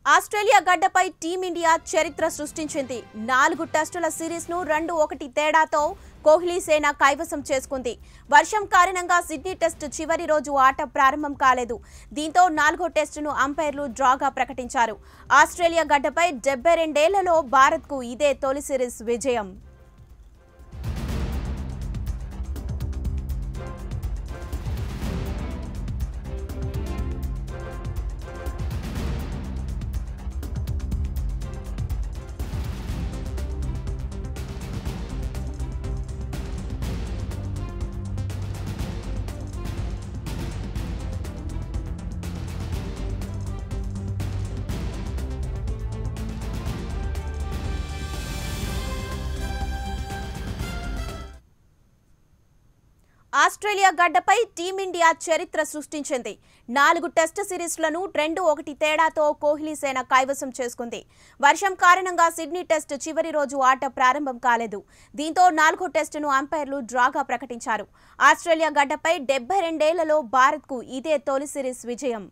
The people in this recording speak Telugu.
ఆస్ట్రేలియా గడ్డపై టీమిండియా చరిత్ర సృష్టించింది. 4 టెస్టుల సిరీస్ను 2-1 తేడాతో కోహ్లీ సేన కైవసం చేసుకుంది. వర్షం కారణంగా సిడ్నీ టెస్టు చివరి రోజు ఆట ప్రారంభం కాలేదు. దీంతో 4వ టెస్టును అంపైర్లు డ్రాగా ప్రకటించారు. ఆస్ట్రేలియా గడ్డపై 72 ఏళ్లలో భారత్కు ఇదే తొలి సిరీస్ విజయం. ఆస్ట్రేలియా గడ్డపై టీమిండియా చరిత్ర సృష్టించింది. 4 టెస్టు సిరీస్లను 2-1 తేడాతో కోహ్లీ సేన కైవసం చేసుకుంది. వర్షం కారణంగా సిడ్నీ టెస్టు చివరి రోజు ఆట ప్రారంభం కాలేదు. దీంతో 4వ టెస్టును అంపైర్లు డ్రాగా ప్రకటించారు. ఆస్ట్రేలియా గడ్డపై 72 ఏళ్లలో భారత్కు ఇదే తొలి సిరీస్ విజయం.